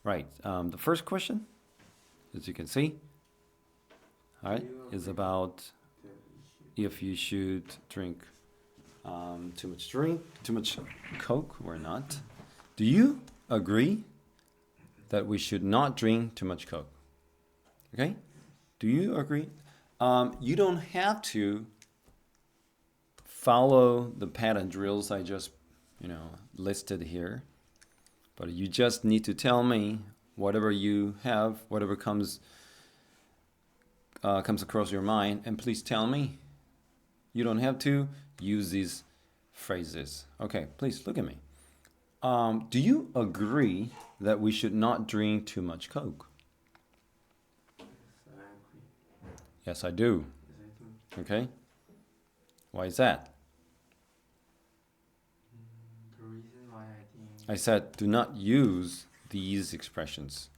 Right. The first question, as you can see, all right, is about if you should drink too much Coke or not. Do you agree that we should not drink too much Coke? Okay? Do you agree? You don't have to follow the pattern drills I just, listed here, but you just need to tell me whatever you have, whatever comes across your mind, and please tell me. You don't have to use these phrases. Okay, please look at me. Do you agree that we should not drink too much Coke? Yes, I agree. Yes, I do. Yes, I do. Okay. Why is that? The reason why I think I said do not use these expressions.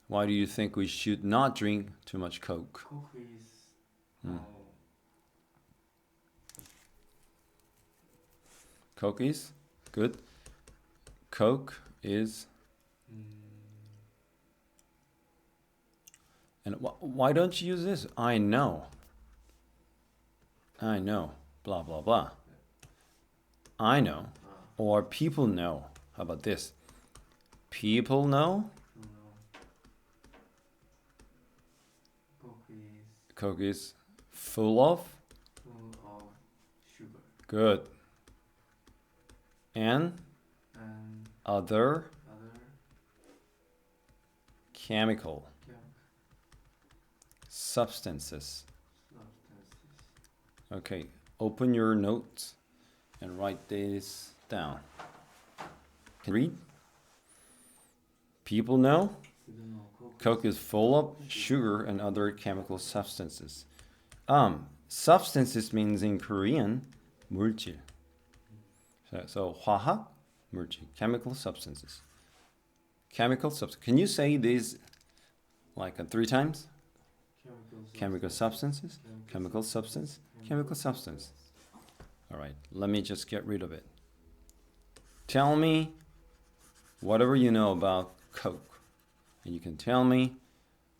Why do you think we should not drink too much Coke? Coke is Coke is good. Coke is. And why don't you use this? I know. Blah, blah, blah. I know. Or people know. How about this? People know. Coke is full of sugar. Good. And other chemical substances. Okay, open your notes and write this down. Can you read? People know Coke is full of sugar and other chemical substances. Substances means in Korean 물질. So 화학 물질, chemical substances. Chemical substance. Can you say these like 3 times? Chemical substances. Chemical substance. Chemical substance. All right, let me just get rid of it. Tell me whatever you know about Coke. And you can tell me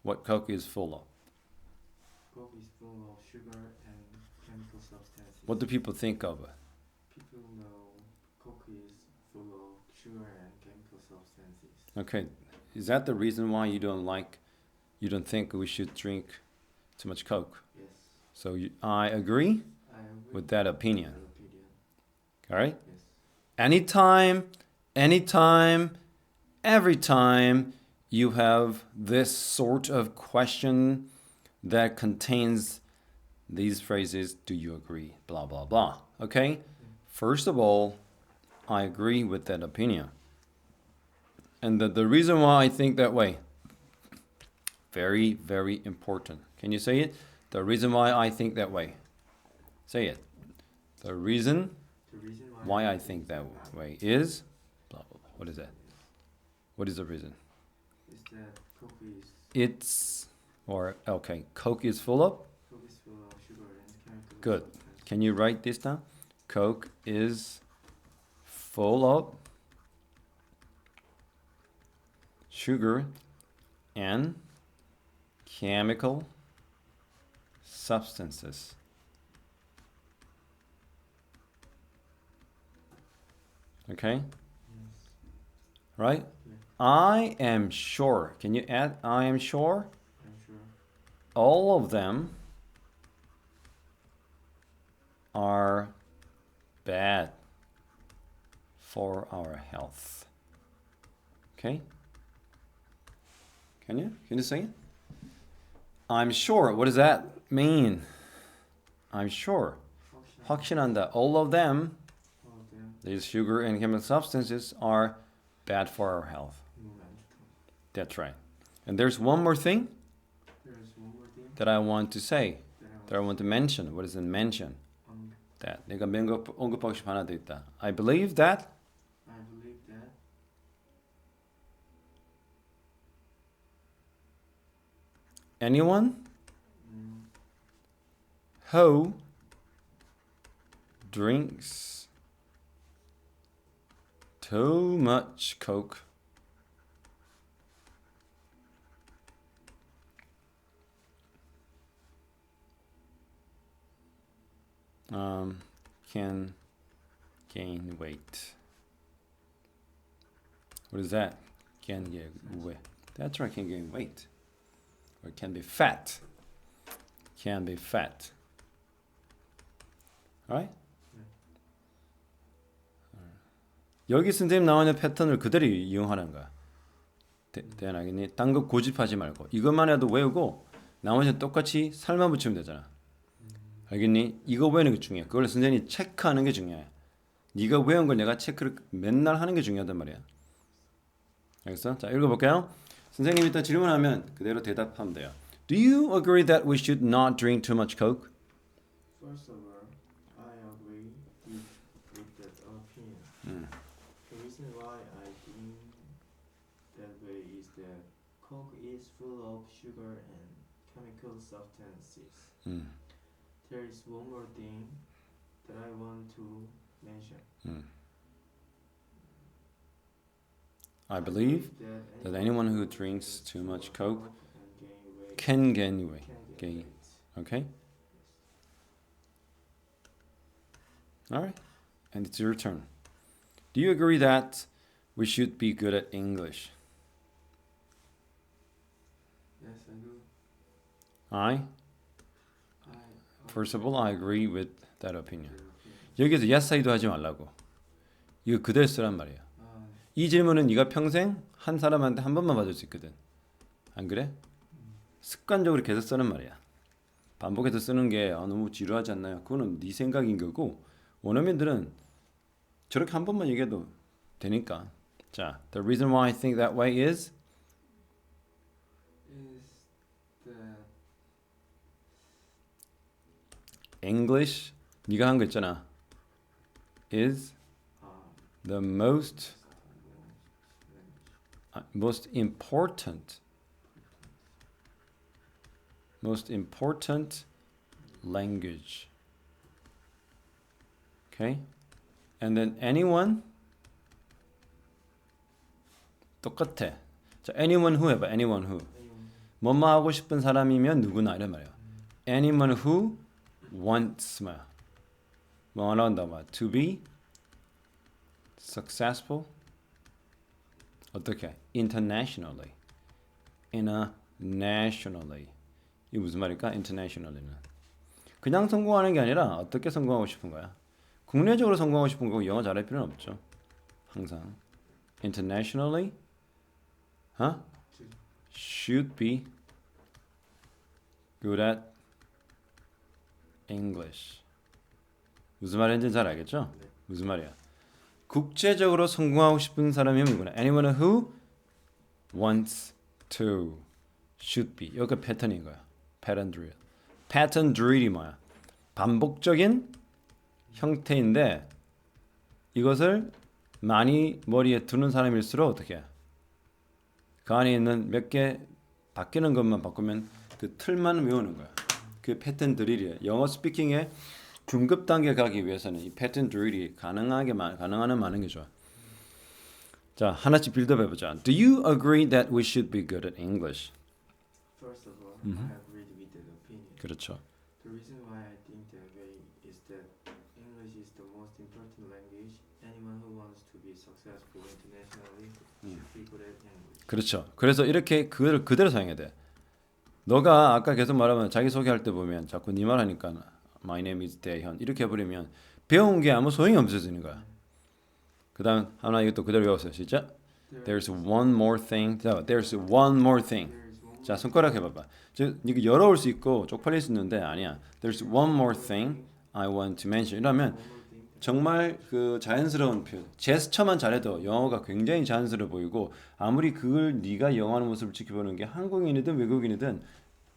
what Coke is full of. Coke is full of sugar and chemical substances. What do people think of it? People know Coke is full of sugar and chemical substances. Okay, is that the reason why you don't think we should drink too much Coke? Yes. So I agree with that opinion. All right? Yes. Anytime, every time you have this sort of question that contains these phrases, do you agree? Blah, blah, blah. Okay? First of all, I agree with that opinion. And the reason why I think that way, very, very important. Can you say it? The reason why I think that way. Say it. The reason why I think that way is blah, blah, blah. What is that? What is the reason? Is that Coke is Coke is full of? Coke is full of sugar and chemical Good. substances. Can you write this down? Coke is full of sugar and chemical substances. Okay? Yes. Right? Yeah. I am sure. Can you add I am sure? I'm sure. All of them are bad for our health. Okay? Can you say it? I'm sure. What does that mean? I'm sure. 확신한다. All of them, these sugar and chemical substances, are bad for our health. That's right. And there's one more thing that I want to say, that I want to mention. What is it mention? That. 내가 언급하고 싶어 하나 더 있다. I believe that anyone who drinks too much Coke can gain weight. What is that? Can gain weight. That's right, can gain weight. Or can be fat. Can be fat. Alright? 여기 선생님 나오는 패턴을 그대로 이용하는 거야. 대안하겠니? 딴 거 고집하지 말고 이것만 해도 외우고 나머지는 똑같이 살만 붙이면 되잖아. 알겠니? 이거 외우는 게 중요해. 그걸 선생님이 체크하는 게 중요해. 네가 외운 걸 내가 체크를 맨날 하는 게 중요하단 말이야. 알겠어? 자, 읽어볼게요. 선생님이 일단 질문하면 그대로 대답하면 돼요. Do you agree that we should not drink too much Coke? First of all, I agree with that opinion. The reason why I think that way is that Coke is full of sugar and chemical substances. There is one more thing that I want to mention. I believe that anyone who drinks too much Coke can gain weight. Okay? Alright. And it's your turn. Do you agree that we should be good at English? Yes, I do. First of all, I agree with that opinion. 여기서 yes, I도 하지 말라고. 이거 그대로 쓰란 말이야. 이 질문은 네가 평생 한 사람한테 한 번만 받을 수 있거든. 안 그래? 습관적으로 계속 쓰는 말이야. 반복해서 쓰는 게 너무 지루하지 않나요? 그거는 네 생각인 거고 원어민들은 저렇게 한 번만 얘기해도 되니까. 자, the reason why I think that way is that English 네가 한 거 있잖아. is the most important language. Okay? And then anyone 똑같아. 자, anyone who 해봐. anyone who. 뭐뭐 하고 싶은 사람이면 누구나 이런 말이야. anyone who wants 뭐야. 뭐 나온다 봐. to be successful. 어떻게? internationally. internationally. 이게 무슨 말일까? internationally는. 그냥 성공하는 게 아니라 어떻게 성공하고 싶은 거야? 국내적으로 성공하고 싶은 거고 영어 잘할 필요는 없죠. 항상. internationally should be good at English. 무슨 말인지 잘 알겠죠? 무슨 말이야? 국제적으로 성공하고 싶은 사람이면 누구나. anyone who wants to should be. 여기가 패턴인 거야. pattern drill. pattern drill이 뭐야? 반복적인 형태인데 이것을 많이 머리에 두는 사람일수록 어떻게 해? 그 안에 있는 몇 개 바뀌는 것만 바꾸면 그 틀만 외우는 거야. 그 패턴 드릴이에요. 영어 스피킹의 중급 단계 가기 위해서는 이 패턴 드릴이 가능한 많은 게 좋아. 자, 하나씩 빌드업 해보자. Do you agree that we should be good at English? First of all, I agree with that opinion. 그렇죠. The reason why I think that way is that English is the most important language. Anyone who wants to be successful internationally should be good at English. 그렇죠. 그래서 이렇게 그걸 그대로 사용해야 돼. 너가 아까 계속 말하면 자기 소개할 때 보면 자꾸 네 말하니까 My name is 대현 이렇게 해버리면 배운 게 아무 소용이 없어지는 거야. 그다음 하나 이것도 그대로 외웠어요. 시작. There's one more thing. 자, there's one more thing. 자, 손가락 해봐봐. 이거 열어올 수 있고 쪽팔릴 수 있는데 아니야. There's one more thing I want to mention. 이러면 정말 그 자연스러운 표현, 제스처만 잘해도 영어가 굉장히 자연스러워 보이고 아무리 그걸 네가 영어하는 모습을 지켜보는 게 한국인이든 외국인이든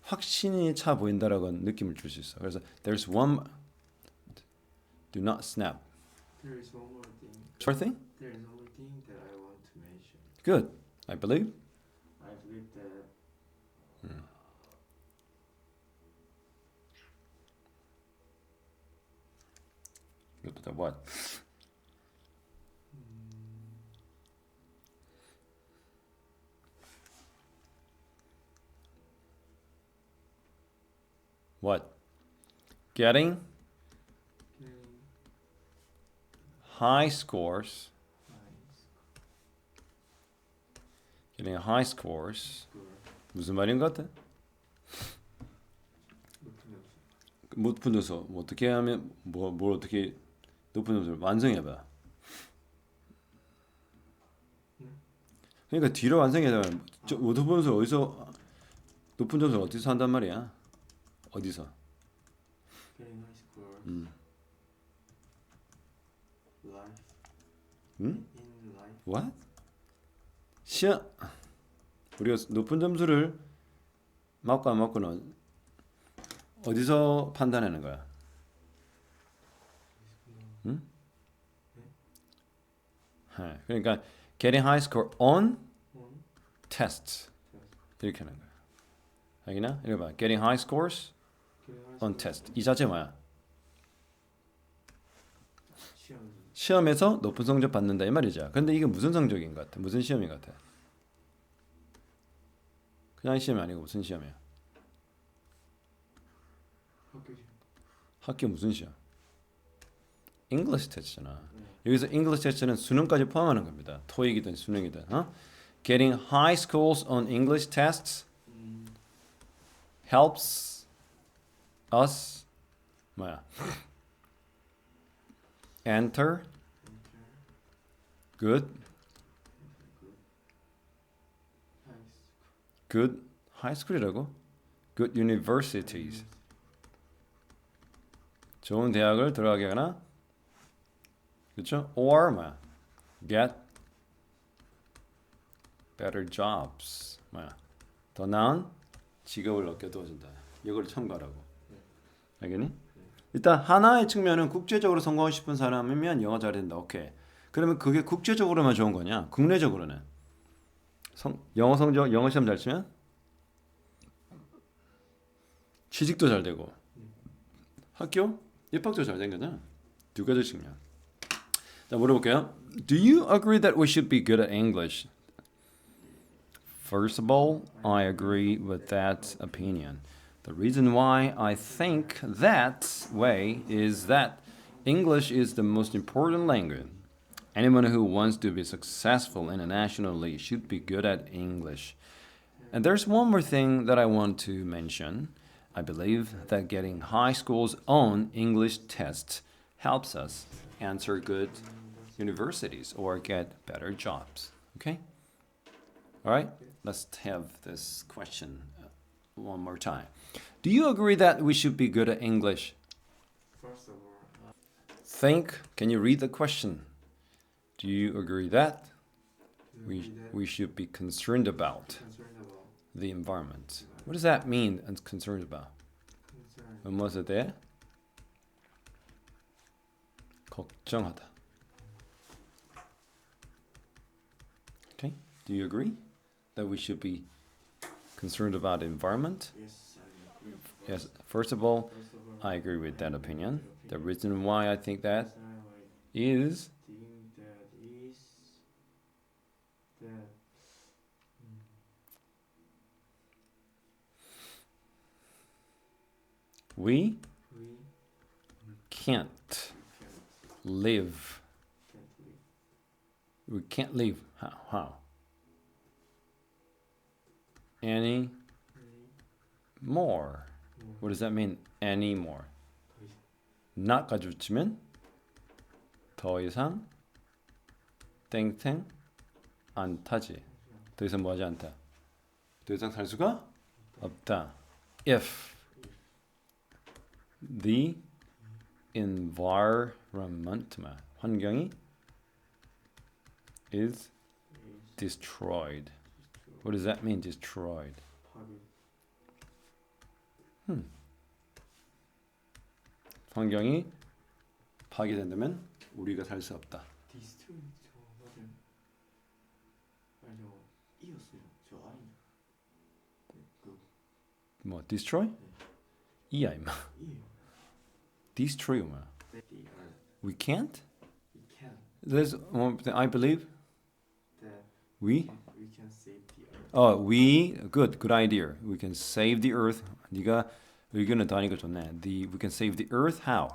확신이 차 보인다라고 느낌을 줄 수 있어. 그래서 there's one, do not snap. There is one more thing. More thing? There is one more thing that I want to mention. Good. I believe. I believe that What? What? Getting high scores. Getting high scores. 무슨 말인 것 같아? 높은 점수. 뭐 어떻게 하면 뭘 어떻게 높은 점수를 완성해봐. 그러니까 뒤로 완성해야 돼. 높은 점수 어디서 높은 점수 어디서 한단 말이야? 어디서? Getting high scores. Life. 응? In life. What? 시험 우리가 높은 점수를 맞고 안 맞고는 어디서 판단하는 거야? 응? 그러니까 getting high score on tests 이렇게 하는 거야. 알겠나? 이거 봐. getting high scores on test. 이 자체 뭐야? 시험에서 높은 성적 받는다 이 말이죠. 근데 이게 무슨 성적인 것 같아? 무슨 시험인 것 같아? 그냥 시험이 아니고 무슨 시험이야? 학교 무슨 시험? English test잖아. 여기서 English test는 수능까지 포함하는 겁니다. 토익이든 수능이든. Getting high scores on English tests helps us 뭐야? Enter good high school이라고? Good universities. 좋은 대학을 들어가게 하거나 그렇죠? Or 뭐야? Get better jobs. 뭐야? 더 나은 직업을 얻게 도와준다. 이걸 첨가하라고. 알겠니? 일단 하나의 측면은 국제적으로 성공하고 싶은 사람이면 영어 잘해야 된다. 오케이. 그러면 그게 국제적으로만 좋은 거냐? 국내적으로는 영어 성적 영어 시험 잘 치면 취직도 잘 되고 학교 입학도 잘 된 거잖아. 두 가지 측면. 자, 물어볼게요. Do you agree that we should be good at English? First of all, I agree with that opinion. The reason why I think that way is that English is the most important language. Anyone who wants to be successful internationally should be good at English. And there's one more thing that I want to mention. I believe that getting high scores on English tests helps us answer good universities or get better jobs. Okay? All right? Let's have this question one more time. Do you agree that we should be good at English? First of all, Think. Can you read the question? Do you agree that we should be concerned about the environment? What does that mean? And concerned about? 무엇에 대해? 걱정하다. Okay. Do you agree that we should be concerned about the environment? yes, I agree. Yes. First of all, I agree with that opinion. The reason why I think that is we can't live. We can't live. How? Any more. What does that mean? Any more. not 가지고 치면 더 이상 땡땡 안 타지. 더 이상 뭐하지 않다. 더 이상 살 수가 없다. If the environment 환경이 is destroyed. What does that mean? Destroyed. 환경이 파괴된다면 우리가 살 수 없다. 디스트로이 저 맞아요. 아니 저 이었어요. 저 아이. 그 뭐 destroy? 이야 임마. 이에요. Destroy 뭐야? We can't? We can There's I believe that we we can save the earth. we good idea. We can save the earth. 네가 의견을 더 하니까 좋네. We can save the earth how?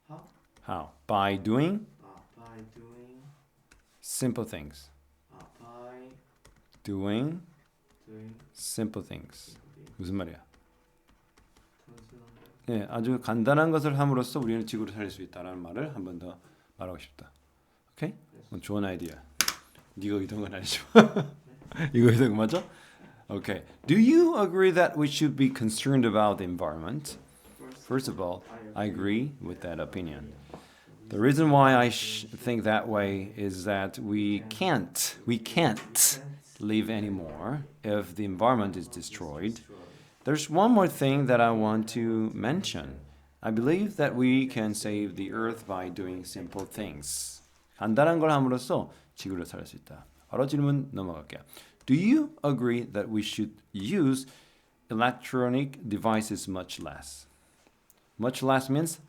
How? How? By doing by doing simple things. by Doing doing simple things. 무슨 말이야? 단순한 거. 예, 아주 간단한 것을 함으로써 우리는 지구를 살릴 수 있다라는 말을 한 번 더 말하고 싶다. 오케이? 좋은 아이디어. 네가 의도한 건 아니지만 이거 의도한 거 맞아? Okay. Do you agree that we should be concerned about the environment? First of all, I agree with that opinion. The reason why I think that way is that we can't live anymore if the environment is destroyed. There's one more thing that I want to mention. I believe that we can save the earth by doing simple things. 간단한 걸 함으로써 지구를 살릴 수 있다. 바로 질문 넘어갈게요. Do you agree that we should use electronic devices much less? Much less means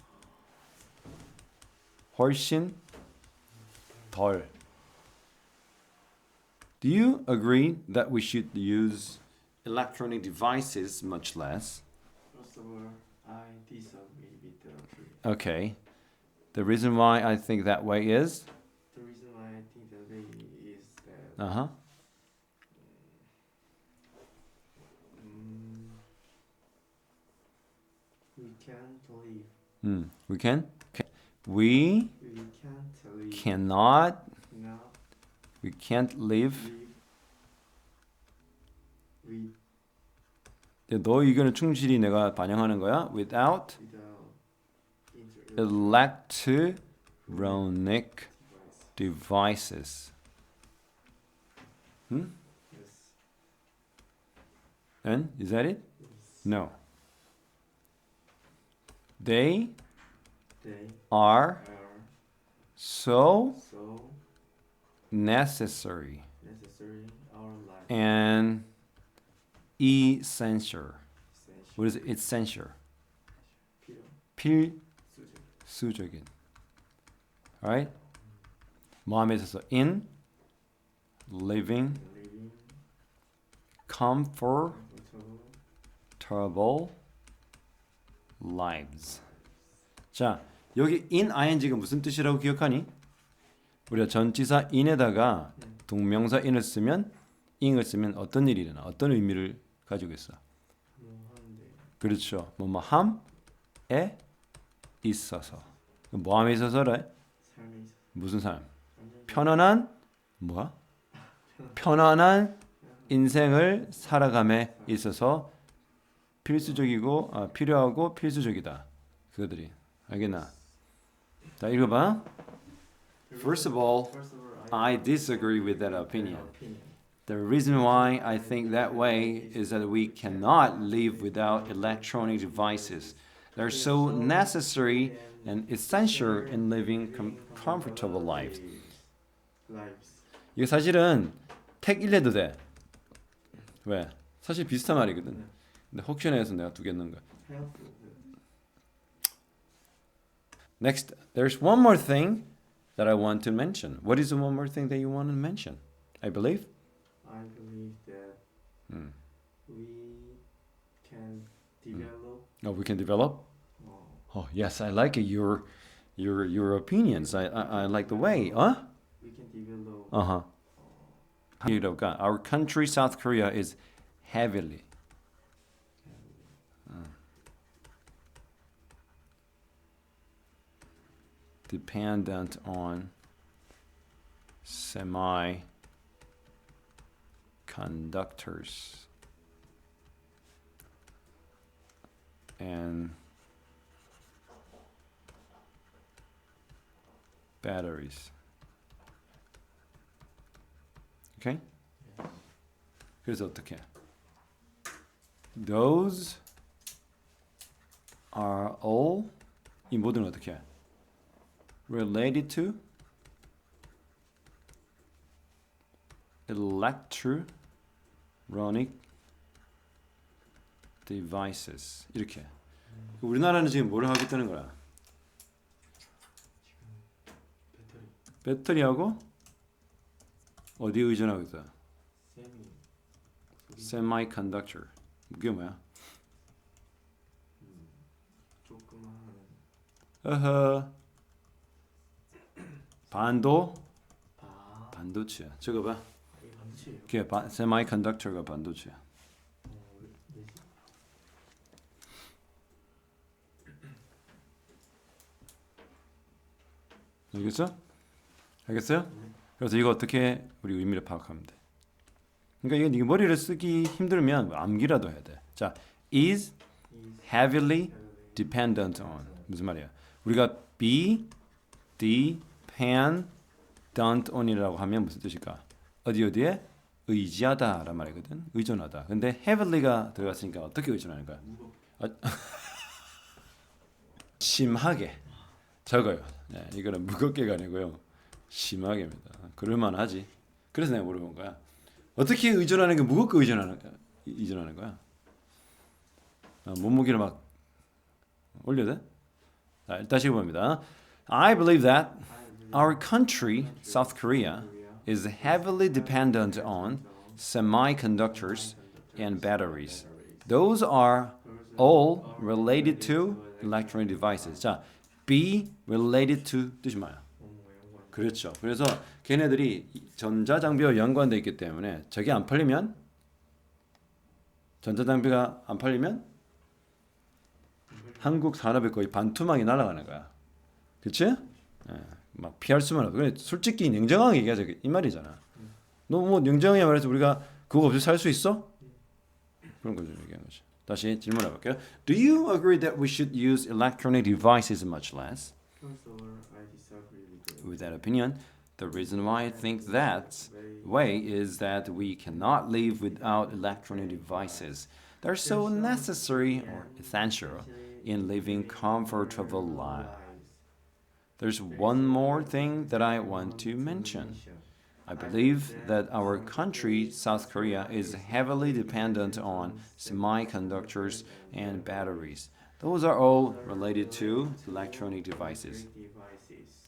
훨씬 덜. Do you agree that we should use electronic devices much less? First of all, I disagree with the opinion. Okay. The reason why I think that way is? The reason why I think that way is that Uh-huh. we can't live. We can? Okay. We We can't live. cannot, Not we can't live. live with 너 의견을 충실히 내가 반영하는 거야. Without without electronic devices. Yes. And is that it? Yes. No. They They are are so so necessary necessary in our life. and essential. Essential. What is it? Essential. 필요. 수저. 필수적인. Alright? 마음에 있어서 in living Living comfortable comfortable lives. 자, 여기 in ing가 무슨 뜻이라고 기억하니? 우리가 전치사 in에다가 동명사 in을 쓰면 ing을 쓰면 어떤 일이 일어나? 어떤 의미를 가지고 있어? 뭐 하는데 그렇죠. 뭐함에 있어서. 뭐함에 있어서래? 삶에 있어. 무슨 삶? 완전 편안한 뭐야? 편안한 인생을 살아감에 있어서 필수적이고 필요하고 필수적이다. 그들이 알겠나? 자 읽어봐. First of all, I disagree with that opinion. The reason why I think that way is that we cannot live without electronic devices. They're so necessary and essential in living comfortable lives. 이게 사실은 택 1해도 돼. 왜? 사실 비슷한 말이거든. 근데 혹시나 해서 내가 두 개 넣은 거야. Next, there's one more thing that I want to mention. What is the one more thing that you want to mention? I believe I believe that we can develop. Oh, we can develop. Oh, yes, I like it. Your opinions. I like the way. Huh? We can develop. Our country, South Korea, is heavily dependent on semiconductors and batteries. Okay? 그래서 어떻게? Those are all 이 모든 어떻게? Related to electronic devices. 이렇게. 우리나라는 지금 뭘 하겠다는 거야? 배터리하고 어디에 의존하고 있어? Semiconductor. 그게 뭐야? 조그마한. 어허. 반도체야. 저거 봐. 이게 반도체예요? 그게 semiconductor가 반도체야. 네. 알겠어? 알겠어요? 그래서 이거 어떻게 우리 의미를 파악하면 돼? 그러니까 이거 머리를 쓰기 힘들면 암기라도 해야 돼. 자, is heavily dependent on 무슨 말이야? 우리가 be dependent on이라고 하면 무슨 뜻일까? 어디에 의지하다란 말이거든. 의존하다. 근데 heavily가 들어갔으니까 어떻게 의존하는 거야? 심하게. 적어요. 네, 이거는 무겁게가 아니고요. 심하게입니다. 그럴만하지. 그래서 내가 물어본 거야. 어떻게 의존하는 게 무겁게 의존하는 거야? 몸무게를 막 올려야 돼? 자, 다시 봅니다. I believe that our country, South Korea, is heavily dependent on semiconductors and batteries. Those are all related to electronic devices. 자, be related to 뜻이 뭐야? 그렇죠. 그래서 걔네들이 전자장비와 연관돼 있기 때문에 저게 안 팔리면 전자장비가 안 팔리면 한국 산업이 거의 반토막이 날아가는 거야. 그렇지? 예, 막 피할 수만 없어. 근데 솔직히 냉정하게 얘기하자 이 말이잖아. 너 뭐 냉정하게 말해서 우리가 그거 없이 살 수 있어? 그런 거죠. 얘기하는 거죠. 다시 질문해 볼게요. Do you agree that we should use electronic devices much less? First of all, I disagree With that opinion, the reason why I think that way is that we cannot live without electronic devices. They're so necessary or essential in living comfortable lives. There's one more thing that I want to mention. I believe that our country, South Korea, is heavily dependent on semiconductors and batteries. Those are all related to electronic devices. devices.